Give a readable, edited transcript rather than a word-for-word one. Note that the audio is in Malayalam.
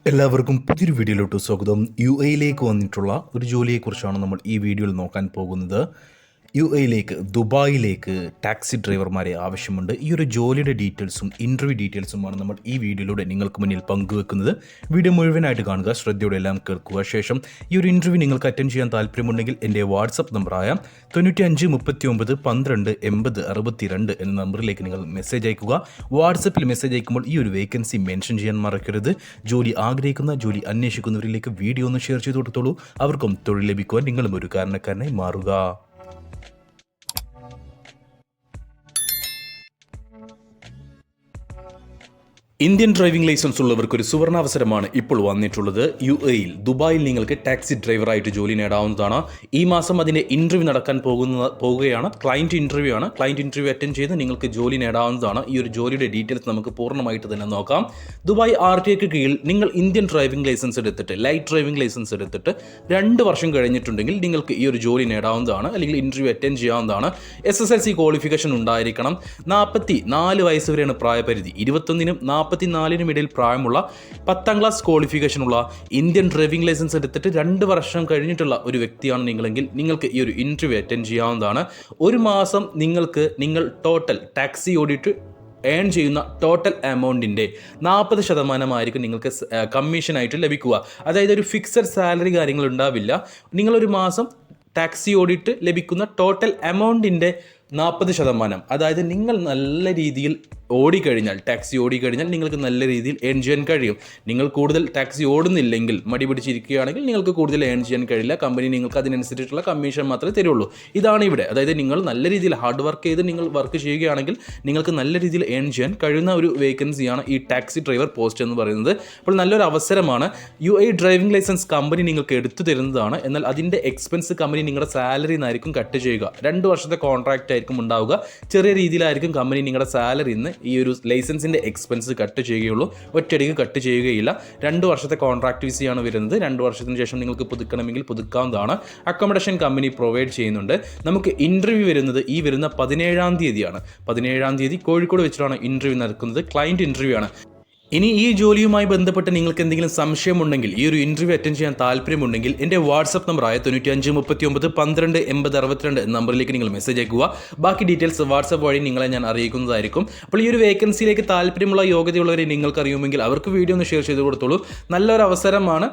എല്ലാവർക്കും പുതിയൊരു വീഡിയോയിലോട്ട് സ്വാഗതം. യുഎഇയിലേക്ക് വന്നിട്ടുള്ള ഒരു ജോലിയെക്കുറിച്ചാണ് നമ്മൾ ഈ വീഡിയോയിൽ നോക്കാൻ പോകുന്നത്. യുഎഇയിലേക്ക് ദുബായിലേക്ക് ടാക്സി ഡ്രൈവർമാരെ ആവശ്യമുണ്ട്. ഈ ഒരു ജോലിയുടെ ഡീറ്റെയിൽസും ഇൻ്റർവ്യൂ ഡീറ്റെയിൽസുമാണ് നമ്മൾ ഈ വീഡിയോയിലൂടെ നിങ്ങൾക്ക് മുന്നിൽ പങ്കുവെക്കുന്നത്. വീഡിയോ മുഴുവനായിട്ട് കാണുക, ശ്രദ്ധയോടെ എല്ലാം കേൾക്കുക. ശേഷം ഈ ഒരു ഇൻ്റർവ്യൂ നിങ്ങൾക്ക് അറ്റൻഡ് ചെയ്യാൻ താല്പര്യമുണ്ടെങ്കിൽ എൻ്റെ വാട്സപ്പ് നമ്പറായ 9539128062 എന്ന നമ്പറിലേക്ക് നിങ്ങൾ മെസ്സേജ് അയക്കുക. വാട്സപ്പിൽ മെസ്സേജ് അയക്കുമ്പോൾ ഈ ഒരു വേക്കൻസി മെൻഷൻ ചെയ്യാൻ മറക്കരുത്. ജോലി ആഗ്രഹിക്കുന്ന, ജോലി അന്വേഷിക്കുന്നവരിലേക്ക് വീഡിയോ ഒന്ന് ഷെയർ ചെയ്ത് കൊടുത്തോളൂ. അവർക്കും തൊഴിൽ ലഭിക്കുവാൻ നിങ്ങളും ഒരു കാരണക്കാരനായി മാറുക. ഇന്ത്യൻ ഡ്രൈവിംഗ് ലൈസൻസ് ഉള്ളവർക്ക് ഒരു സുവർണാവസരമാണ് ഇപ്പോൾ വന്നിട്ടുള്ളത്. യുഎഇയിൽ ദുബായിൽ നിങ്ങൾക്ക് ടാക്സി ഡ്രൈവറായിട്ട് ജോലി നേടാവുന്നതാണ്. ഈ മാസം അതിൻ്റെ ഇൻ്റർവ്യൂ നടക്കാൻ പോവുകയാണ്. ക്ലയൻറ്റ് ഇൻ്റർവ്യൂ ആണ്. ക്ലയൻറ്റ് ഇൻ്റർവ്യൂ അറ്റൻഡ് ചെയ്ത് നിങ്ങൾക്ക് ജോലി നേടാവുന്നതാണ്. ഈ ഒരു ജോലിയുടെ ഡീറ്റെയിൽസ് നമുക്ക് പൂർണ്ണമായിട്ട് തന്നെ നോക്കാം. ദുബായ് RTAക്ക് കീഴിൽ നിങ്ങൾ ഇന്ത്യൻ ഡ്രൈവിംഗ് ലൈസൻസ് എടുത്തിട്ട്, ലൈറ്റ് ഡ്രൈവിംഗ് ലൈസൻസ് എടുത്തിട്ട് 2 വർഷം കഴിഞ്ഞിട്ടുണ്ടെങ്കിൽ നിങ്ങൾക്ക് ഈ ഒരു ജോലി നേടാവുന്നതാണ്, അല്ലെങ്കിൽ ഇൻ്റർവ്യൂ അറ്റൻഡ് ചെയ്യാവുന്നതാണ്. SSLC ക്വാളിഫിക്കേഷൻ ഉണ്ടായിരിക്കണം. 44 വയസ്സ് വരെയാണ് പ്രായപരിധി. 21-നും 44-നും ഇടയിൽ പ്രായമുള്ള 10ാം ക്ലാസ് ക്വാളിഫിക്കേഷനുള്ള ഇന്ത്യൻ ഡ്രൈവിംഗ് ലൈസൻസ് എടുത്തിട്ട് 2 വർഷം കഴിഞ്ഞിട്ടുള്ള ഒരു വ്യക്തിയാണ് നിങ്ങളെങ്കിൽ നിങ്ങൾക്ക് ഈ ഒരു ഇൻ്റർവ്യൂ അറ്റൻഡ് ചെയ്യാവുന്നതാണ്. ഒരു മാസം നിങ്ങൾ ടോട്ടൽ ടാക്സി ഓടിയിട്ട് ഏൺ ചെയ്യുന്ന ടോട്ടൽ എമൗണ്ടിൻ്റെ 40% നിങ്ങൾക്ക് കമ്മീഷനായിട്ട് ലഭിക്കുക. അതായത് ഒരു ഫിക്സഡ് സാലറി കാര്യങ്ങൾ ഉണ്ടാവില്ല. നിങ്ങളൊരു മാസം ടാക്സി ഓടിയിട്ട് ലഭിക്കുന്ന ടോട്ടൽ എമൗണ്ടിൻ്റെ 40%, അതായത് നിങ്ങൾ നല്ല രീതിയിൽ ടാക്സി ഓടിക്കഴിഞ്ഞാൽ നിങ്ങൾക്ക് നല്ല രീതിയിൽ ഏൺ ചെയ്യാൻ കഴിയും. നിങ്ങൾ കൂടുതൽ ടാക്സി ഓടുന്നില്ലെങ്കിൽ, മടി പിടിച്ചിരിക്കുകയാണെങ്കിൽ നിങ്ങൾക്ക് കൂടുതൽ ഏൺ ചെയ്യാൻ കഴിയില്ല. കമ്പനി നിങ്ങൾക്ക് അതിനനുസരിച്ചിട്ടുള്ള കമ്മീഷൻ മാത്രമേ തരുള്ളൂ. ഇതാണ് ഇവിടെ. അതായത് നിങ്ങൾ നല്ല രീതിയിൽ ഹാർഡ് വർക്ക് ചെയ്ത് നിങ്ങൾ വർക്ക് ചെയ്യുകയാണെങ്കിൽ നിങ്ങൾക്ക് നല്ല രീതിയിൽ ഏൺ ചെയ്യാൻ കഴിയുന്ന ഒരു വേക്കൻസിയാണ് ഈ ടാക്സി ഡ്രൈവർ പോസ്റ്റ് എന്ന് പറയുന്നത്. അപ്പോൾ നല്ലൊരു അവസരമാണ്. UAE ഡ്രൈവിംഗ് ലൈസൻസ് കമ്പനി നിങ്ങൾക്ക് എടുത്തു തരുന്നതാണ്. എന്നാൽ അതിൻ്റെ എക്സ്പെൻസ് കമ്പനി നിങ്ങളുടെ സാലറിയിൽ നിന്നായിരിക്കും കട്ട് ചെയ്യുക. 2 വർഷത്തെ കോൺട്രാക്റ്റ് ആയിരിക്കും ഉണ്ടാവുക. ചെറിയ രീതിയിലായിരിക്കും കമ്പനി നിങ്ങളുടെ സാലറിയിൽ നിന്ന് ഈ ഒരു ലൈസൻസിൻ്റെ എക്സ്പെൻസ് കട്ട് ചെയ്യുകയുള്ളൂ. ഒറ്റയടിക്ക് കട്ട് ചെയ്യുകയില്ല. 2 വർഷത്തെ കോൺട്രാക്ട് വിസയാണ് വരുന്നത്. 2 വർഷത്തിന് ശേഷം നിങ്ങൾക്ക് പുതുക്കണമെങ്കിൽ പുതുക്കാവുന്നതാണ്. അക്കോമഡേഷൻ കമ്പനി പ്രൊവൈഡ് ചെയ്യുന്നുണ്ട്. നമുക്ക് ഇൻ്റർവ്യൂ വരുന്നത് ഈ വരുന്ന 17-ാം തീയതിയാണ്. 17-ാം തീയതി കോഴിക്കോട് വെച്ചിട്ടാണ് ഇൻ്റർവ്യൂ നടക്കുന്നത്. ക്ലയൻറ്റ് ഇൻ്റർവ്യൂ ആണ്. ഇനി ഈ ജോലിയുമായി ബന്ധപ്പെട്ട് നിങ്ങൾക്ക് എന്തെങ്കിലും സംശയമുണ്ടെങ്കിൽ, ഈ ഒരു ഇൻ്റർവ്യൂ അറ്റൻഡ് ചെയ്യാൻ താല്പര്യമുണ്ടെങ്കിൽ എൻ്റെ വാട്സപ്പ് നമ്പറായ 9539128062 എന്ന നമ്പറിലേക്ക് നിങ്ങൾ മെസ്സേജ് അയക്കുക. ബാക്കി ഡീറ്റെയിൽസ് വാട്സപ്പ് വഴി നിങ്ങളെ ഞാൻ അറിയിക്കുന്നതായിരിക്കും. അപ്പോൾ ഈ ഒരു വേക്കൻസിയിലേക്ക് താല്പര്യമുള്ള യോഗ്യതയുള്ളവരെ നിങ്ങൾക്ക് അറിയുമെങ്കിൽ അവർക്ക് വീഡിയോ ഒന്ന് ഷെയർ ചെയ്ത് കൊടുത്തോളൂ. നല്ലൊരു അവസരമാണ്.